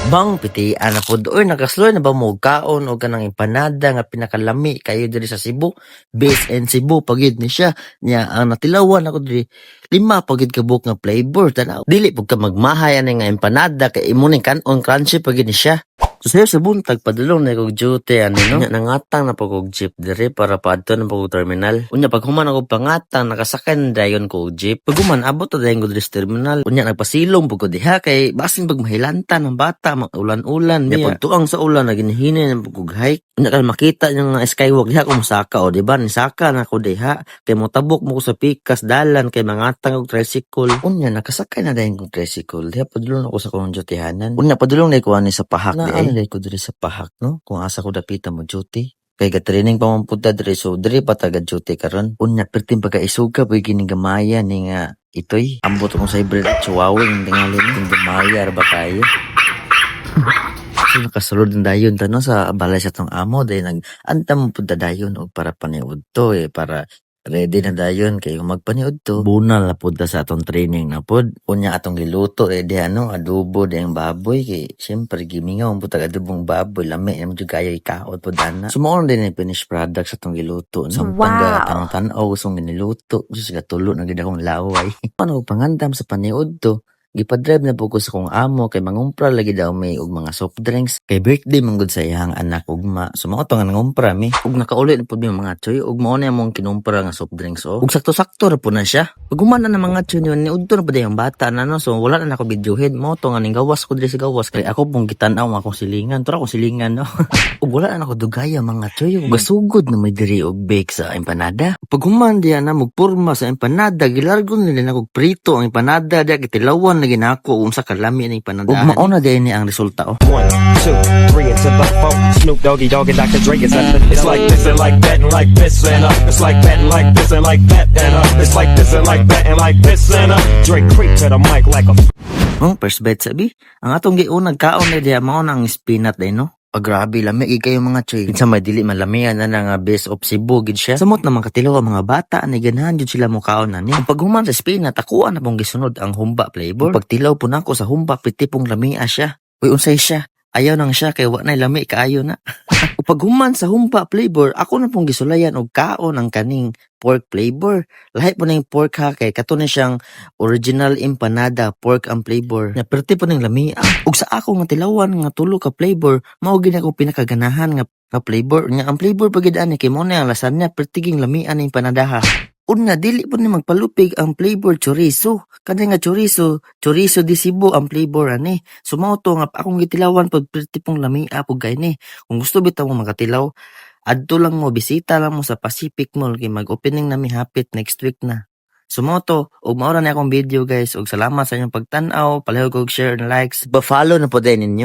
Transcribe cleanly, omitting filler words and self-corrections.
Bang pitian na pud oy nakasloy na ba mo kaon o kanang empanada nga pinakalami kayo diri sa Cebu. Base in Cebu pagid ni siya. Nya ang natilawan ako diri lima pagid ka buok nga flavor tanaw. Dili pud ka magmahay ani nga empanada kay imo ning kanon crunchy pagid ni siya. So sa buntag padulong na kog duty ani no. Nya nangatang na pag og jeep diri para paadto na pag og terminal. Unya pag human ako pangatang nakasakay na dayon ko og jeep. Pag human abot na dayon ko diri sa terminal. Unya nagpasilong pud ko diha kay basin pag mahilantan ng bata ulan-ulan. Nya pag tuang sa ulan naginhini ng pag og hike. Unya kay makita nya nga skywalk diha kung saka o di ba ni saka na ko diha kay motabok mo ko sa pikas dalan kay mangatang og tricycle. Unya nakasakay na dayon kog tricycle. Diha padulong ako sa kong dutyhanan. Unya padulong na ko ani sa pahak di ay ko diri sa pahak no kung asa ko dapita mo duty kay ga-training pa man punta diri so diri pa taga duty karon unya perting pagka-isuga pag gining gamaya ni nga itoy ambot ko sa hybrid chuwawing tingali ning gamaya ba kayo. So nakasulod ng dayon tano sa balay sa tong amo dahil nag-anta mo punta dayon og para paniud to para ready na dayon kay kung magpaniud to bunal na pud sa atong training na pud unya atong giluto di ano adobo ding baboy kay syempre gimingaw ang butag adobong baboy lami na jud kayo ikaot pud ana sumuon din ang finished product sa atong giluto no pangga tanong tan-aw usong giniluto just gatulo na gid akong laway ano pangandam sa paniud to gipadrive na po ko sa kong amo kay mangumpra lagi daw may og mga soft drinks kay birthday man gud sa iyang anak ugma so mga to nga nangumpra mi ug nakauli na pud mi mga choy ug mao na among kinumpra nga soft drinks ug sakto-sakto ra po na siya ug human na mga choy ni udto na pud yung bata na no so wala na ako videohead mo to nga ning gawas ko diri sa gawas kay ako pong gitan-aw akong silingan tura akong silingan no ug wala na ako dugaya mga choy ug gasugod na may diri og bake sa empanada pag human diya na magpurma sa empanada gilargo nila na og prito ang empanada diya kitilawan na ginako unsa kalami ning panadahan. Ug mao na din ni ang resulta 1, 2, 3 into the 4 Snoop Doggy Dogg and Dr. Dre is at the It's like this and like that and like this and It's like that and like this and like that and It's like this and like that and like this and Dre creep to the mic like a first bet sabi ang atong giunag kaon na diha mao nang spinat day no. Grabe lami kayo mga choy. Kinsa may dili malamian na nga best of Cebu gid siya. Samot na mga katilaw ang mga bata ni ganahan jud sila mo kaon na ni. Pag human sa spinat ako na pong gisunod ang humba flavor. Pag tilaw po nako sa humba piti pong lamia siya. Uy unsay siya? Ayaw nang siya kay wa nay lami kaayo na. Pag human sa humba flavor, ako na pong gisulayan og kaon ang kaning pork flavor. Lahi po na yung pork ha kay kato na siyang original empanada pork ang flavor. Na perti po ning lamia. Ug sa ako nga tilawan nga tulo ka flavor, mao gid ako pinakaganahan nga flavor. Nya ang flavor pagid ani kay mo na ang lasagna pertiging lamia ning empanada ha. Una, dili po ni magpalupig ang flavor chorizo. Kasi nga chorizo di Cebu ang flavor ani. Sumauto nga akong gitilawan pag pretty pong lamia po gay ni. Kung gusto bitaw mo makatilaw, adto lang mo, bisita lang mo sa Pacific Mall kay mag-opening na mi hapit next week na. Sumoto, ug maura na akong video guys. Ug salamat sa inyong pagtan-aw, palihog og share and likes. Ba-follow na po din ninyo.